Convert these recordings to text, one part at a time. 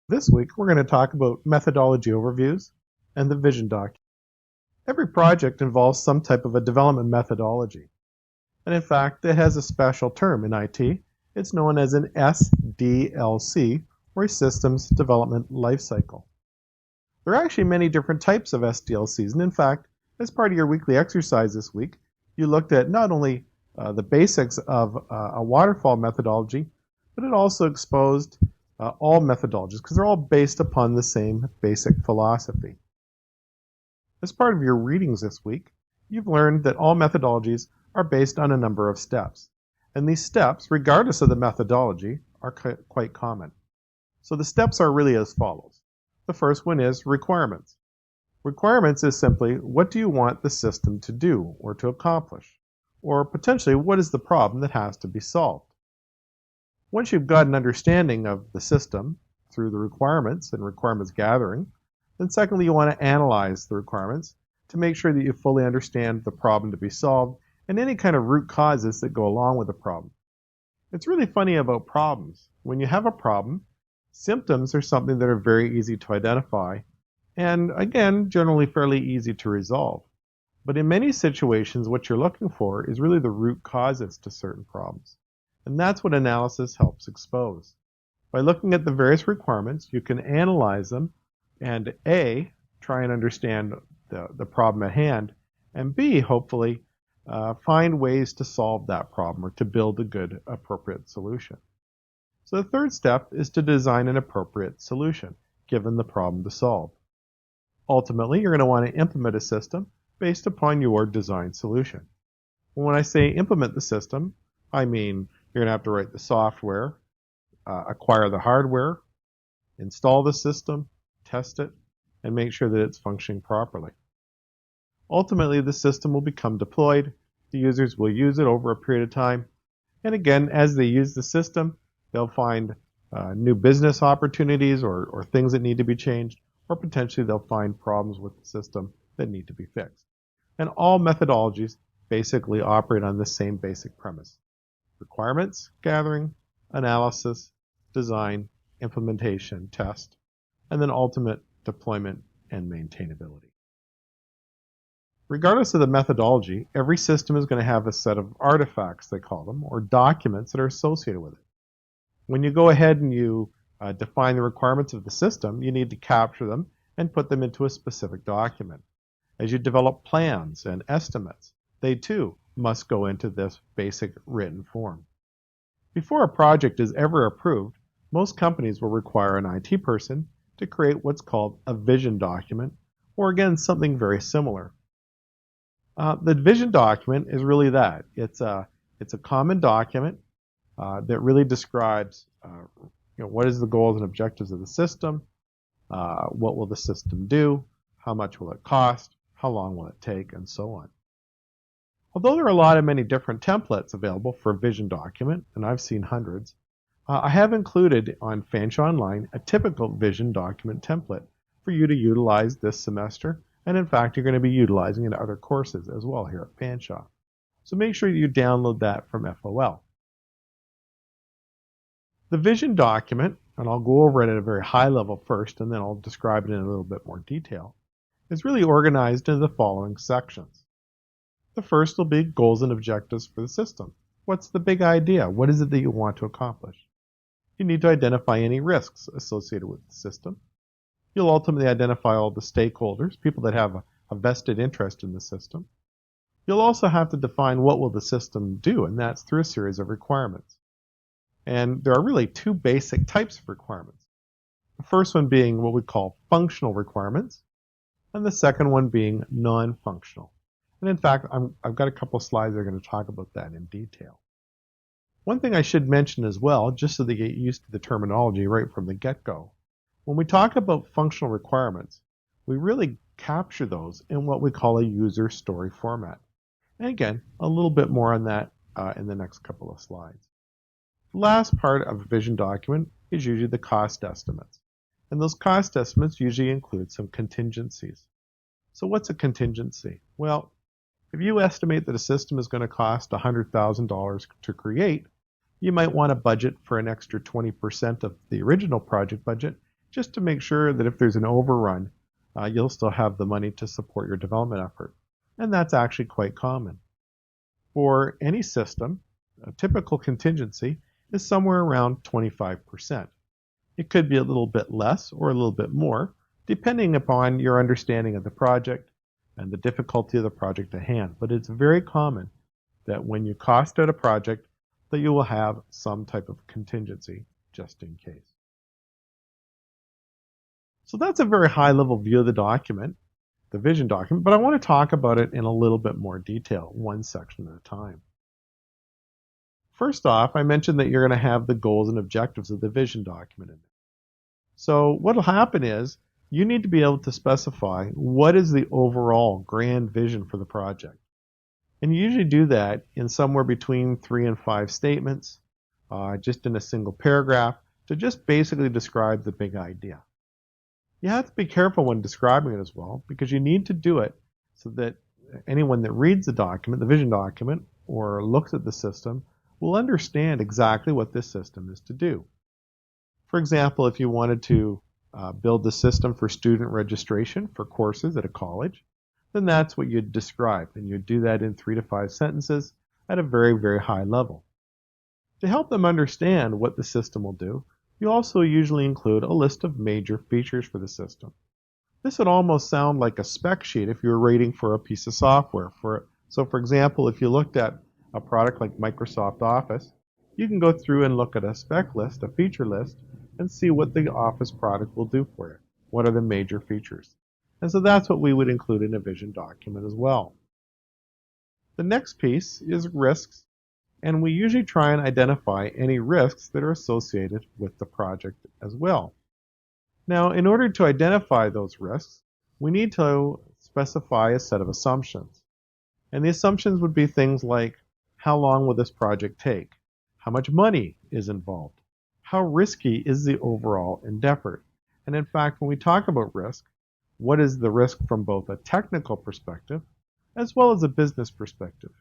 This week, we're going to talk about methodology overviews and the vision document. Every project involves some type of a development methodology. And in fact, it has a special term in IT. It's known as an SDLC, or a Systems Development Lifecycle. There are actually many different types of SDLCs. And in fact, as part of your weekly exercise this week, you looked at not only the basics of a waterfall methodology, but it also exposed all methodologies because they're all based upon the same basic philosophy. As part of your readings this week, you've learned that all methodologies are based on a number of steps. And these steps, regardless of the methodology, are quite common. So the steps are really as follows. The first one is requirements. Requirements is simply what do you want the system to do or to accomplish? Or potentially, what is the problem that has to be solved? Once you've got an understanding of the system through the requirements and requirements gathering, then secondly, you want to analyze the requirements to make sure that you fully understand the problem to be solved and any kind of root causes that go along with the problem. It's really funny about problems. When you have a problem, symptoms are something that are very easy to identify and, again, generally fairly easy to resolve. But in many situations, what you're looking for is really the root causes to certain problems. And that's what analysis helps expose. By looking at the various requirements, you can analyze them and A, try and understand the problem at hand, and B, hopefully, find ways to solve that problem or to build a good, appropriate solution. So the third step is to design an appropriate solution, given the problem to solve. Ultimately, you're going to want to implement a system based upon your design solution. When I say implement the system, I mean you're going to have to write the software, acquire the hardware, install the system, test it, and make sure that it's functioning properly. Ultimately, the system will become deployed. The users will use it over a period of time. And again, as they use the system, they'll find new business opportunities or things that need to be changed, or potentially they'll find problems with the system that need to be fixed. And all methodologies basically operate on the same basic premise. Requirements, gathering, analysis, design, implementation, test, and then ultimate deployment and maintainability. Regardless of the methodology, every system is going to have a set of artifacts, they call them, or documents that are associated with it. When you go ahead and you define the requirements of the system, you need to capture them and put them into a specific document. As you develop plans and estimates, they too must go into this basic written form. Before a project is ever approved, most companies will require an IT person to create what's called a vision document, or again, something very similar. The vision document is really that. It's a common document that really describes what is the goals and objectives of the system, what will the system do, how much will it cost, how long will it take, and so on. Although there are many different templates available for a vision document, and I've seen hundreds, I have included on Fanshawe Online a typical vision document template for you to utilize this semester, and in fact, you're going to be utilizing in other courses as well here at Fanshawe. So make sure you download that from FOL. The vision document, and I'll go over it at a very high level first, and then I'll describe it in a little bit more detail, is really organized into the following sections. The first will be goals and objectives for the system. What's the big idea? What is it that you want to accomplish? You need to identify any risks associated with the system. You'll ultimately identify all the stakeholders, people that have a vested interest in the system. You'll also have to define what will the system do, and that's through a series of requirements. And there are really two basic types of requirements. The first one being what we call functional requirements, and the second one being non-functional. And in fact, I've got a couple of slides that are going to talk about that in detail. One thing I should mention as well, just so they get used to the terminology right from the get-go, when we talk about functional requirements, we really capture those in what we call a user story format. And again, a little bit more on that in the next couple of slides. The last part of a vision document is usually the cost estimates. And those cost estimates usually include some contingencies. So what's a contingency? Well, if you estimate that a system is going to cost $100,000 to create, you might want to budget for an extra 20% of the original project budget just to make sure that if there's an overrun, you'll still have the money to support your development effort. And that's actually quite common. For any system, a typical contingency is somewhere around 25%. It could be a little bit less or a little bit more, depending upon your understanding of the project and the difficulty of the project at hand. But it's very common that when you cost out a project, that you will have some type of contingency just in case. So that's a very high-level view of the document, the vision document, but I want to talk about it in a little bit more detail, one section at a time. First off, I mentioned that you're going to have the goals and objectives of the vision document in there. So what will happen is you need to be able to specify what is the overall grand vision for the project. And you usually do that in somewhere between 3 and 5 statements, just in a single paragraph, to just basically describe the big idea. You have to be careful when describing it as well, because you need to do it so that anyone that reads the document, the vision document, or looks at the system, will understand exactly what this system is to do. For example, if you wanted to build the system for student registration for courses at a college, then that's what you'd describe, and you'd do that in 3 to 5 sentences at a very, very high level. To help them understand what the system will do, you also usually include a list of major features for the system. This would almost sound like a spec sheet if you were rating for a piece of software. So for example, if you looked at a product like Microsoft Office, you can go through and look at a spec list, a feature list, and see what the Office product will do for you. What are the major features? And so that's what we would include in a vision document as well. The next piece is risks, and we usually try and identify any risks that are associated with the project as well. Now, in order to identify those risks, we need to specify a set of assumptions. And the assumptions would be things like, how long will this project take? How much money is involved? How risky is the overall endeavor? And in fact, when we talk about risk, what is the risk from both a technical perspective as well as a business perspective?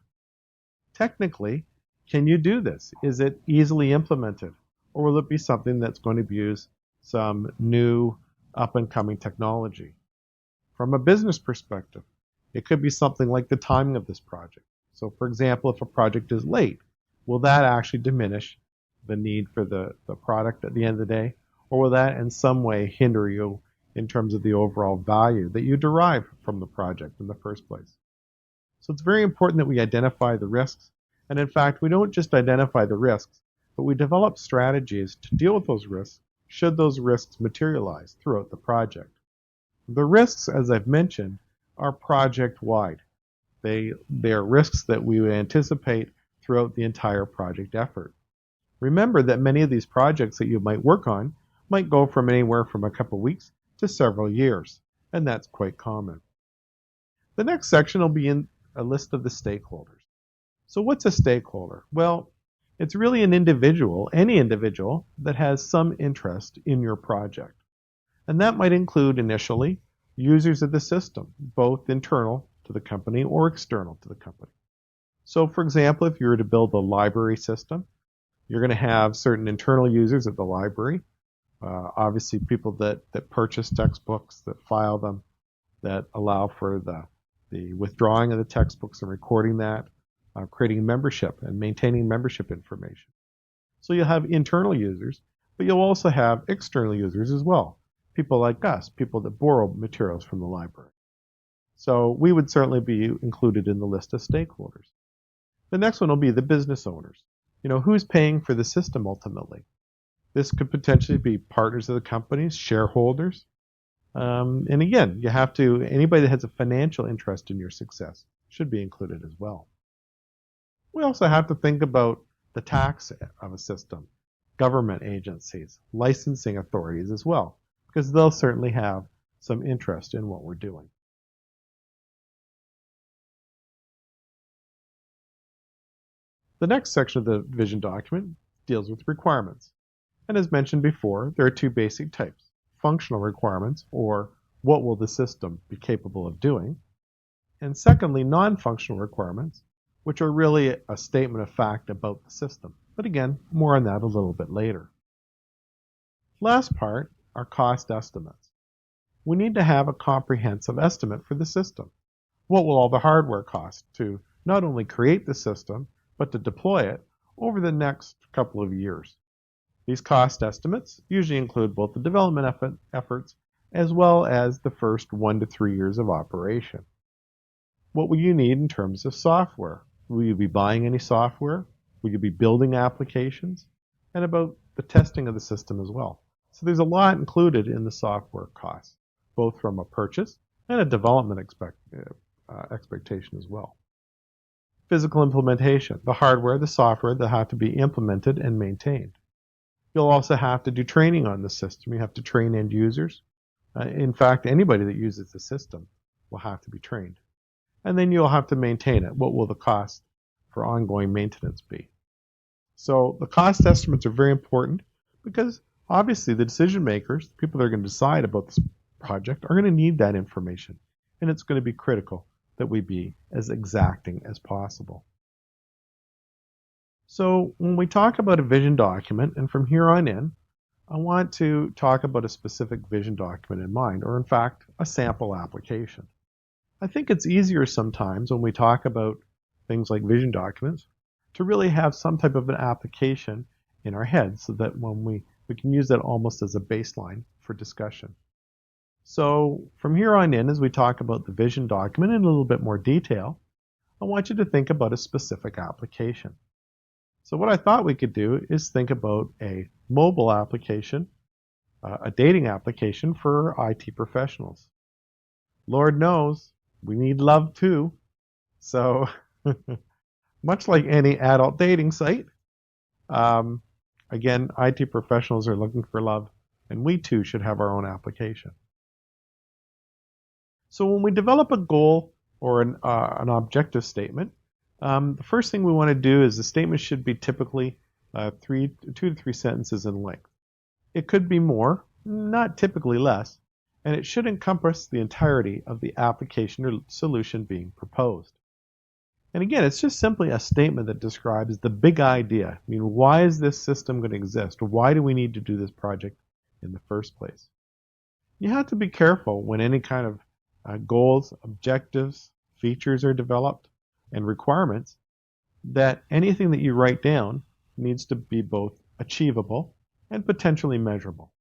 Technically, can you do this? Is it easily implemented? Or will it be something that's going to use some new up-and-coming technology? From a business perspective, it could be something like the timing of this project. So for example, if a project is late, will that actually diminish the need for the product at the end of the day? Or will that in some way hinder you in terms of the overall value that you derive from the project in the first place? So it's very important that we identify the risks. And in fact, we don't just identify the risks, but we develop strategies to deal with those risks should those risks materialize throughout the project. The risks, as I've mentioned, are project-wide. They are risks that we would anticipate throughout the entire project effort. Remember that many of these projects that you might work on might go from anywhere from a couple weeks to several years, and that's quite common. The next section will be in a list of the stakeholders. So what's a stakeholder? Well, it's really an individual, any individual, that has some interest in your project. And that might include initially users of the system, both internal to the company or external to the company. So for example, if you were to build a library system, you're going to have certain internal users at the library, obviously people that purchase textbooks, that file them, that allow for the withdrawing of the textbooks and recording that, creating membership and maintaining membership information. So you'll have internal users, but you'll also have external users as well. People like us, people that borrow materials from the library. So we would certainly be included in the list of stakeholders. The next one will be the business owners. Who's paying for the system ultimately? This could potentially be partners of the companies, shareholders. And again, anybody that has a financial interest in your success should be included as well. We also have to think about the tax of a system, government agencies, licensing authorities as well, because they'll certainly have some interest in what we're doing. The next section of the vision document deals with requirements. And as mentioned before, there are 2 basic types: functional requirements, or what will the system be capable of doing, and secondly, non-functional requirements, which are really a statement of fact about the system. But again, more on that a little bit later. Last part are cost estimates. We need to have a comprehensive estimate for the system. What will all the hardware cost to not only create the system, but to deploy it over the next couple of years? These cost estimates usually include both the development efforts as well as the first 1 to 3 years of operation. What will you need in terms of software? Will you be buying any software? Will you be building applications? And about the testing of the system as well. So there's a lot included in the software costs, both from a purchase and a development expectation as well. Physical implementation, the hardware, the software that have to be implemented and maintained. You'll also have to do training on the system. You have to train end users. In fact, anybody that uses the system will have to be trained. And then you'll have to maintain it. What will the cost for ongoing maintenance be? So the cost estimates are very important because obviously the decision makers, the people that are going to decide about this project, are going to need that information. And it's going to be critical that we be as exacting as possible. So when we talk about a vision document, and from here on in, I want to talk about a specific vision document in mind, or in fact, a sample application. I think it's easier sometimes when we talk about things like vision documents to really have some type of an application in our head so that when we can use that almost as a baseline for discussion. So from here on in, as we talk about the vision document in a little bit more detail, I want you to think about a specific application. So what I thought we could do is think about a mobile application, a dating application for IT professionals. Lord knows, we need love too. So much like any adult dating site, again, IT professionals are looking for love, and we too should have our own application. So when we develop a goal or an objective statement, the first thing we want to do is the statement should be typically 2 to 3 sentences in length. It could be more, not typically less, and it should encompass the entirety of the application or solution being proposed. And again, it's just simply a statement that describes the big idea. I mean, why is this system going to exist? Why do we need to do this project in the first place? You have to be careful when any kind of goals, objectives, features are developed, and requirements, that anything that you write down needs to be both achievable and potentially measurable.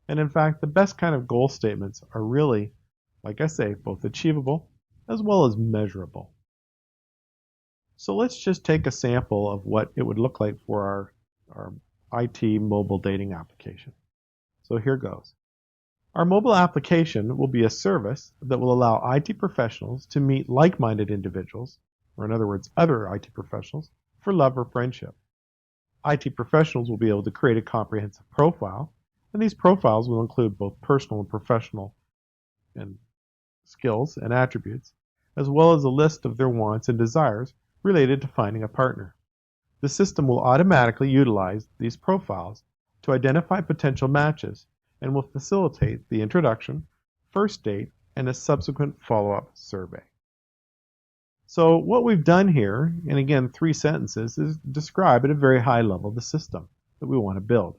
And in fact, the best kind of goal statements are really, like I say, both achievable as well as measurable. So let's just take a sample of what it would look like for our IT mobile dating application. So here goes. Our mobile application will be a service that will allow IT professionals to meet like-minded individuals, or in other words, other IT professionals, for love or friendship. IT professionals will be able to create a comprehensive profile, and these profiles will include both personal and professional and skills and attributes, as well as a list of their wants and desires related to finding a partner. The system will automatically utilize these profiles to identify potential matches and will facilitate the introduction, first date, and a subsequent follow-up survey. So what we've done here, and again 3 sentences, is describe at a very high level the system that we want to build.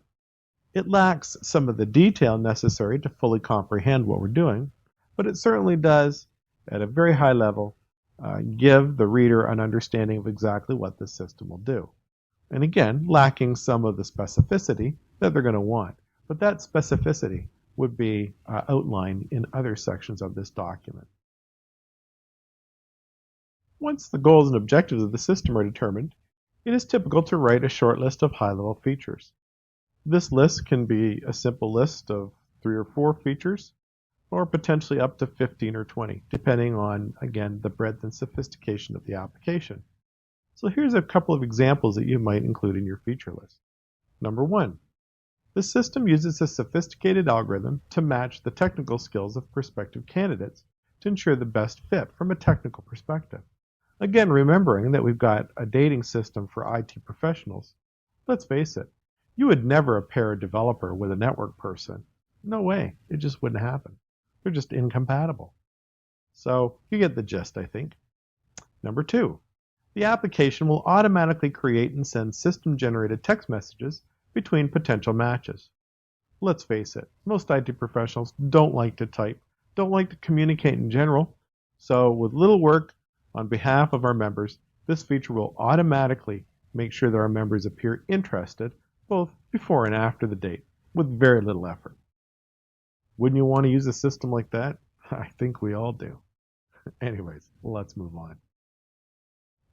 It lacks some of the detail necessary to fully comprehend what we're doing, but it certainly does, at a very high level, give the reader an understanding of exactly what this system will do. And again, lacking some of the specificity that they're going to want. But that specificity would be outlined in other sections of this document. Once the goals and objectives of the system are determined, it is typical to write a short list of high-level features. This list can be a simple list of 3 or 4 features, or potentially up to 15 or 20, depending on, again, the breadth and sophistication of the application. So here's a couple of examples that you might include in your feature list. Number 1, the system uses a sophisticated algorithm to match the technical skills of prospective candidates to ensure the best fit from a technical perspective. Again, remembering that we've got a dating system for IT professionals, let's face it, you would never pair a developer with a network person. No way, it just wouldn't happen. They're just incompatible. So you get the gist, I think. Number 2, the application will automatically create and send system-generated text messages between potential matches. Let's face it, most IT professionals don't like to type, don't like to communicate in general, so with little work on behalf of our members, this feature will automatically make sure that our members appear interested both before and after the date with very little effort. Wouldn't you want to use a system like that? I think we all do. Anyways, let's move on.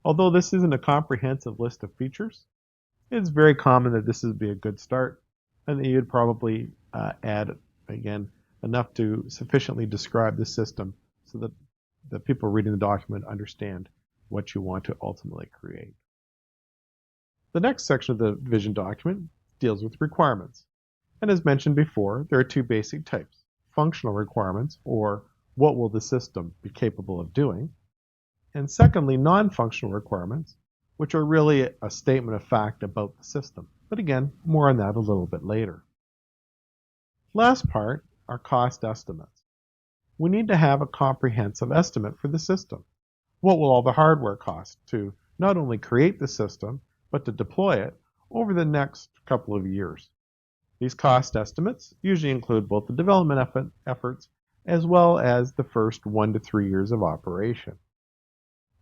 Although this isn't a comprehensive list of features, it's very common that this would be a good start and that you'd probably add, again, enough to sufficiently describe the system so that the people reading the document understand what you want to ultimately create. The next section of the vision document deals with requirements. And as mentioned before, there are two basic types: functional requirements, or what will the system be capable of doing, and secondly, non-functional requirements, which are really a statement of fact about the system. But again, more on that a little bit later. Last part are cost estimates. We need to have a comprehensive estimate for the system. What will all the hardware cost to not only create the system, but to deploy it over the next couple of years? These cost estimates usually include both the development efforts as well as the first 1 to 3 years of operation.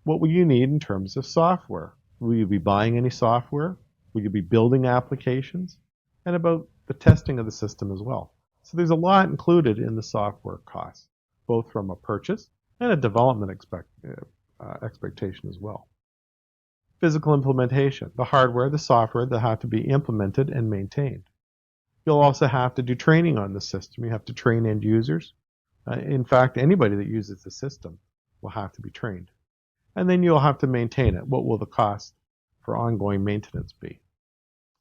What will you need in terms of software? Will you be buying any software? Will you be building applications? And about the testing of the system as well. So there's a lot included in the software costs, both from a purchase and a development expectation as well. Physical implementation, the hardware, the software that have to be implemented and maintained. You'll also have to do training on the system. You have to train end users. In fact, anybody that uses the system will have to be trained. And then you'll have to maintain it. What will the cost for ongoing maintenance be?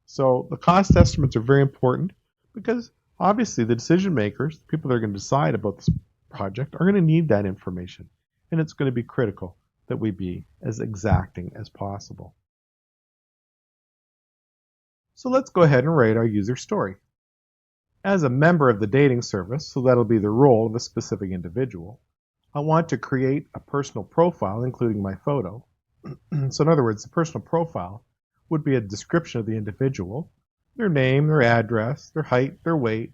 So the cost estimates are very important because obviously the decision makers, the people that are going to decide about this project, are going to need that information. And it's going to be critical that we be as exacting as possible. So let's go ahead and write our user story. As a member of the dating service, so that'll be the role of a specific individual, I want to create a personal profile, including my photo. So in other words, the personal profile would be a description of the individual, their name, their address, their height, their weight,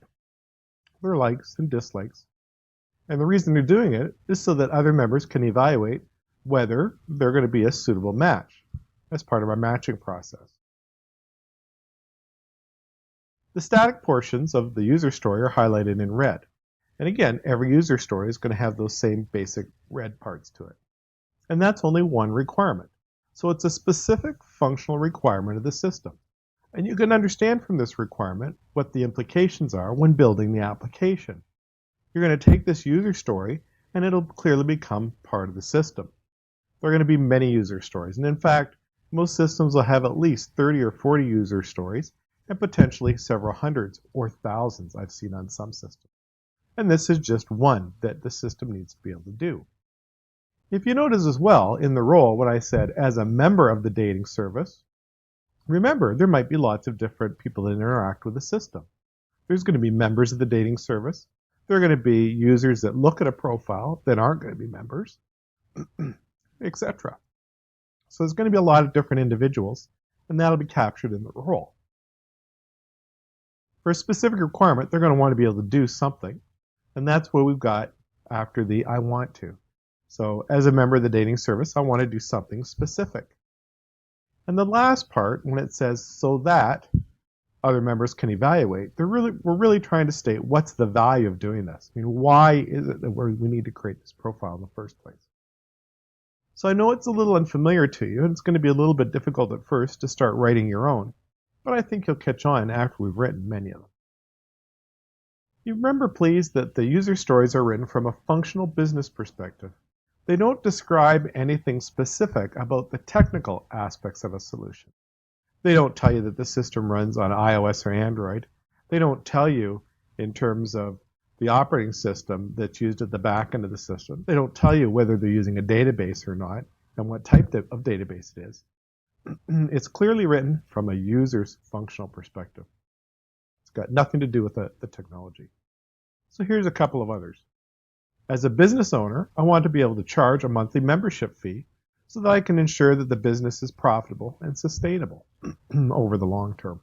their likes and dislikes. And the reason they're doing it is so that other members can evaluate whether they're going to be a suitable match as part of our matching process. The static portions of the user story are highlighted in red. And again, every user story is going to have those same basic red parts to it. And that's only one requirement. So it's a specific functional requirement of the system. And you can understand from this requirement what the implications are when building the application. You're going to take this user story and it'll clearly become part of the system. There are going to be many user stories. And in fact, most systems will have at least 30 or 40 user stories and potentially several hundreds or thousands I've seen on some systems. And this is just one that the system needs to be able to do. If you notice as well in the role when I said as a member of the dating service, remember there might be lots of different people that interact with the system. There's going to be members of the dating service. There are going to be users that look at a profile that aren't going to be members, etc. So there's going to be a lot of different individuals, and that'll be captured in the role. For a specific requirement, they're going to want to be able to do something, and that's what we've got after the I want to. So as a member of the dating service, I want to do something specific. And the last part, when it says so that other members can evaluate, we're really trying to state what's the value of doing this. I mean, why is it that we need to create this profile in the first place? So I know it's a little unfamiliar to you, and it's going to be a little bit difficult at first to start writing your own, but I think you'll catch on after we've written many of them. You remember, please, that the user stories are written from a functional business perspective. They don't describe anything specific about the technical aspects of a solution. They don't tell you that the system runs on iOS or Android. They don't tell you in terms of the operating system that's used at the back end of the system. They don't tell you whether they're using a database or not and what type of database it is. It's clearly written from a user's functional perspective. It's got nothing to do with the technology. So here's a couple of others. As a business owner, I want to be able to charge a monthly membership fee so that I can ensure that the business is profitable and sustainable over the long term.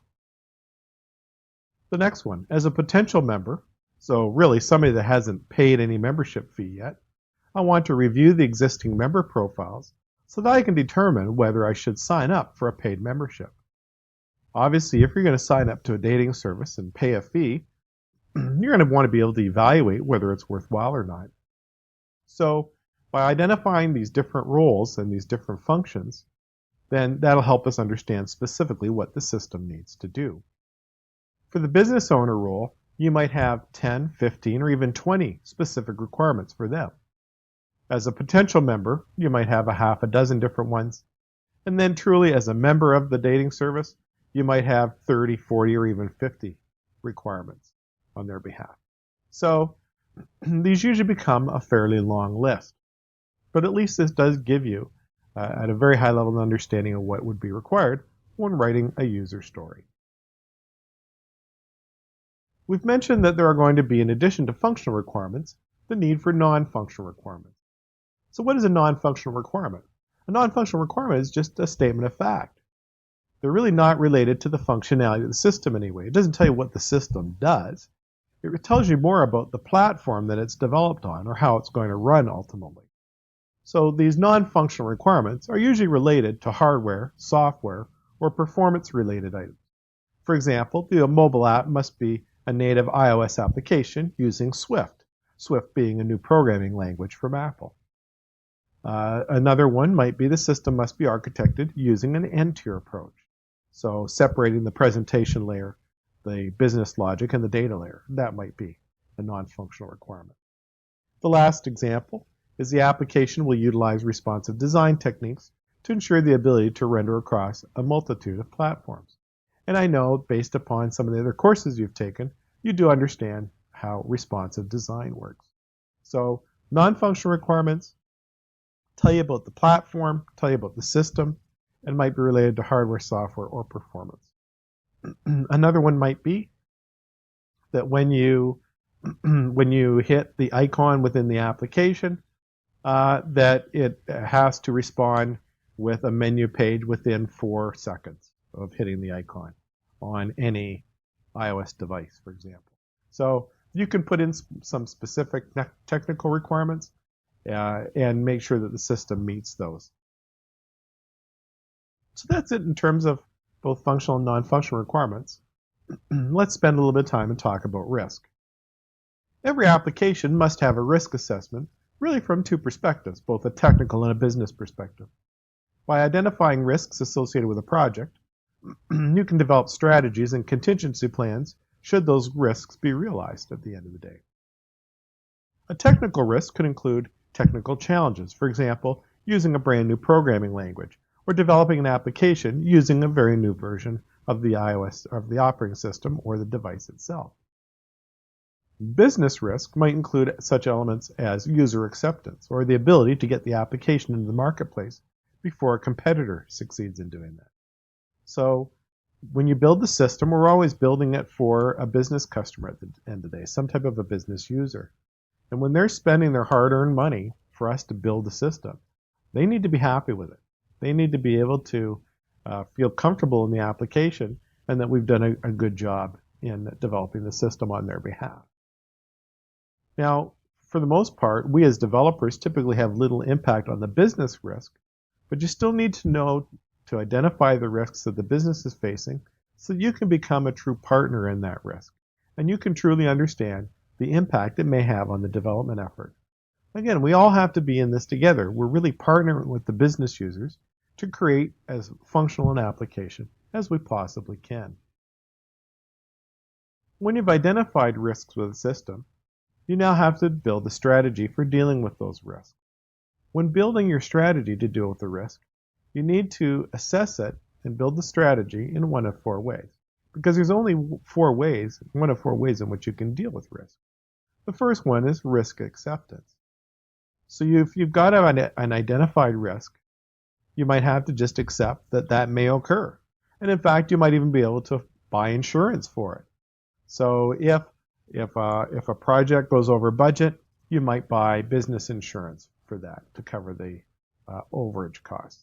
The next one, as a potential member, so really somebody that hasn't paid any membership fee yet, I want to review the existing member profiles so that I can determine whether I should sign up for a paid membership. Obviously, if you're going to sign up to a dating service and pay a fee, you're going to want to be able to evaluate whether it's worthwhile or not. So by identifying these different roles and these different functions, then that'll help us understand specifically what the system needs to do. For the business owner role, you might have 10, 15, or even 20 specific requirements for them. As a potential member, you might have a half a dozen different ones. And then truly as a member of the dating service, you might have 30, 40, or even 50 requirements on their behalf. So these usually become a fairly long list. But at least this does give you, at a very high level, an understanding of what would be required when writing a user story. We've mentioned that there are going to be, in addition to functional requirements, the need for non-functional requirements. So what is a non-functional requirement? A non-functional requirement is just a statement of fact. They're really not related to the functionality of the system anyway. It doesn't tell you what the system does. It tells you more about the platform that it's developed on or how it's going to run ultimately. So these non-functional requirements are usually related to hardware, software, or performance-related items. For example, the mobile app must be a native iOS application using Swift, Swift being a new programming language from Apple. Another one might be the system must be architected using an N-tier approach, so separating the presentation layer, the business logic, and the data layer. That might be a non-functional requirement. The last example is the application will utilize responsive design techniques to ensure the ability to render across a multitude of platforms. And I know, based upon some of the other courses you've taken, you do understand how responsive design works. So non-functional requirements tell you about the platform, tell you about the system, and might be related to hardware, software, or performance. Another one might be that when you hit the icon within the application, that it has to respond with a menu page within 4 seconds of hitting the icon on any iOS device, for example. So you can put in some specific technical requirements and make sure that the system meets those. So that's it in terms of both functional and non-functional requirements. Let's spend a little bit of time and talk about risk. Every application must have a risk assessment, really from 2 perspectives, both a technical and a business perspective. By identifying risks associated with a project, you can develop strategies and contingency plans should those risks be realized at the end of the day. A technical risk could include technical challenges, for example, using a brand new programming language, or developing an application using a very new version of the iOS, of the operating system, or the device itself. Business risk might include such elements as user acceptance, or the ability to get the application into the marketplace before a competitor succeeds in doing that. So when you build the system, we're always building it for a business customer at the end of the day, some type of a business user. And when they're spending their hard-earned money for us to build the system, they need to be happy with it. They need to be able to feel comfortable in the application and that we've done a good job in developing the system on their behalf. Now, for the most part, we as developers typically have little impact on the business risk, but you still need to know to identify the risks that the business is facing so you can become a true partner in that risk. And you can truly understand the impact it may have on the development effort. Again, we all have to be in this together. We're really partnering with the business users to create as functional an application as we possibly can. When you've identified risks with a system, you now have to build a strategy for dealing with those risks. When building your strategy to deal with the risk, you need to assess it and build the strategy in one of 4 ways. Because there's only 4 ways, one of 4 ways in which you can deal with risk. The first one is risk acceptance. So if you've got an identified risk, you might have to just accept that that may occur. And in fact, you might even be able to buy insurance for it. So if a project goes over budget, you might buy business insurance for that to cover the overage costs.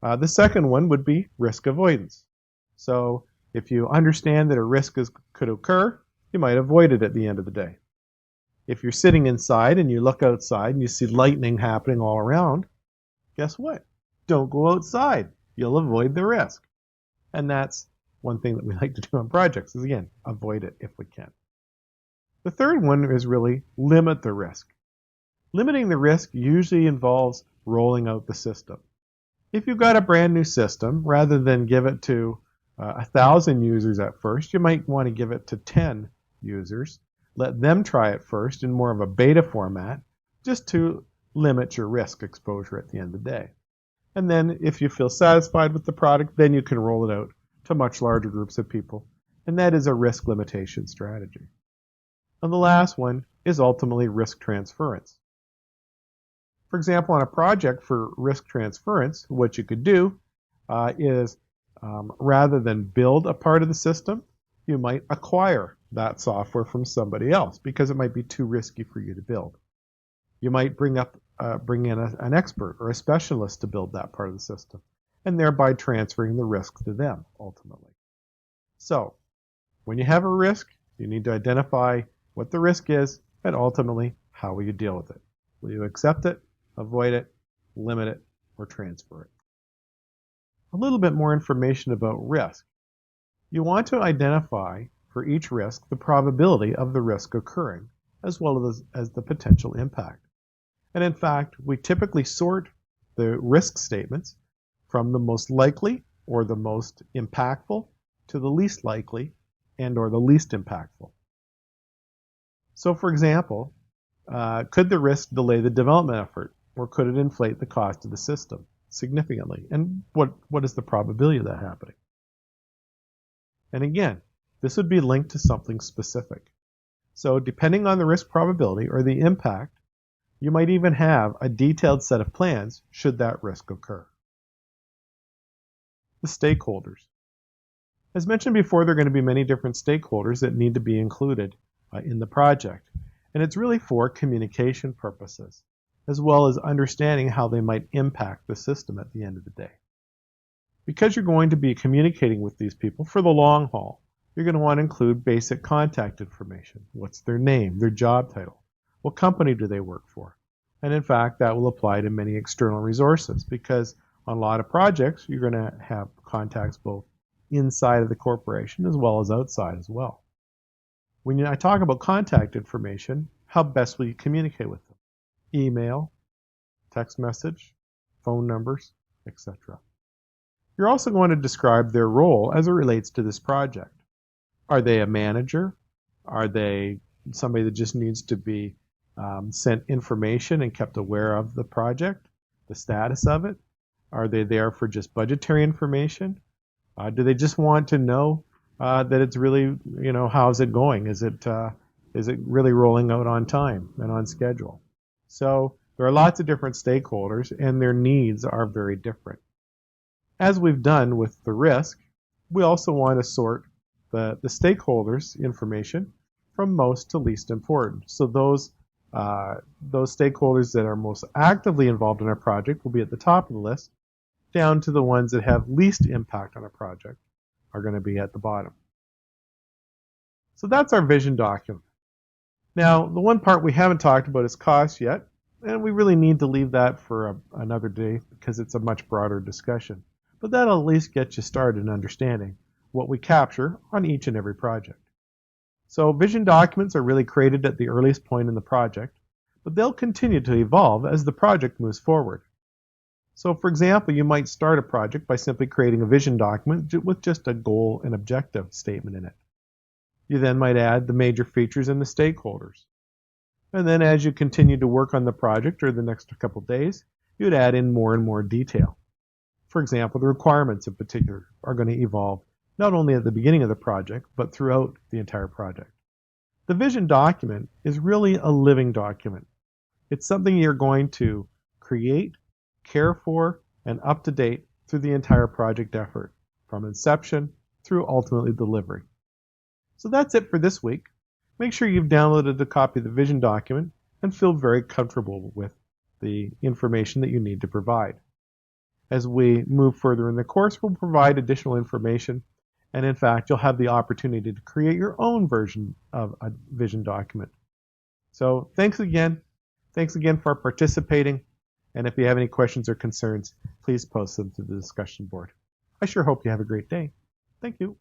The second one would be risk avoidance. So If you understand that a risk could occur, you might avoid it at the end of the day. If you're sitting inside and you look outside and you see lightning happening all around, guess what? Don't go outside. You'll avoid the risk. And that's one thing that we like to do on projects is, again, avoid it if we can. The third one is really limit the risk. Limiting the risk usually involves rolling out the system. If you've got a brand new system, rather than give it to 1,000 users at first, you might want to give it to 10 users. Let them try it first in more of a beta format, just to limit your risk exposure at the end of the day. And then if you feel satisfied with the product, then you can roll it out to much larger groups of people. And that is a risk limitation strategy. And the last one is ultimately risk transference. For example, on a project for risk transference, what you could do is rather than build a part of the system, you might acquire that software from somebody else because it might be too risky for you to build. You might bring in an expert or a specialist to build that part of the system, and thereby transferring the risk to them ultimately. So, when you have a risk, you need to identify what the risk is and ultimately how will you deal with it. Will you accept it, avoid it, limit it, or transfer it? A little bit more information about risk. You want to identify for each risk the probability of the risk occurring as well as the potential impact. And in fact, we typically sort the risk statements from the most likely or the most impactful to the least likely and or the least impactful. So for example, could the risk delay the development effort, or could it inflate the cost of the system significantly? And what is the probability of that happening? And again, this would be linked to something specific. So depending on the risk probability or the impact, you might even have a detailed set of plans should that risk occur. The stakeholders. As mentioned before, there are going to be many different stakeholders that need to be included in the project. And it's really for communication purposes, as well as understanding how they might impact the system at the end of the day. Because you're going to be communicating with these people for the long haul, you're going to want to include basic contact information. What's their name, their job title? What company do they work for? And in fact, that will apply to many external resources because on a lot of projects, you're going to have contacts both inside of the corporation as well as outside as well. When I talk about contact information, how best will you communicate with them? Email, text message, phone numbers, etc. You're also going to describe their role as it relates to this project. Are they a manager? Are they somebody that just needs to be sent information and kept aware of the project, the status of it? Are they there for just budgetary information? Do they just want to know that it's really, how's it going? Is it really rolling out on time and on schedule? So there are lots of different stakeholders and their needs are very different. As we've done with the risk, we also want to sort the stakeholders' information from most to least important. So those stakeholders that are most actively involved in our project will be at the top of the list, down to the ones that have least impact on a project are going to be at the bottom. So that's our vision document. Now, the one part we haven't talked about is cost yet, and we really need to leave that for another day because it's a much broader discussion. But that'll at least get you started in understanding what we capture on each and every project. So vision documents are really created at the earliest point in the project, but they'll continue to evolve as the project moves forward. So for example, you might start a project by simply creating a vision document with just a goal and objective statement in it. You then might add the major features and the stakeholders. And then as you continue to work on the project or the next couple of days, you'd add in more and more detail. For example, the requirements in particular are going to evolve not only at the beginning of the project, but throughout the entire project. The vision document is really a living document. It's something you're going to create, care for, and up to date through the entire project effort, from inception through ultimately delivery. So that's it for this week. Make sure you've downloaded a copy of the vision document and feel very comfortable with the information that you need to provide. As we move further in the course, we'll provide additional information And in fact, you'll have the opportunity to create your own version of a vision document. So thanks again. Thanks again for participating. And if you have any questions or concerns, please post them to the discussion board. I sure hope you have a great day. Thank you.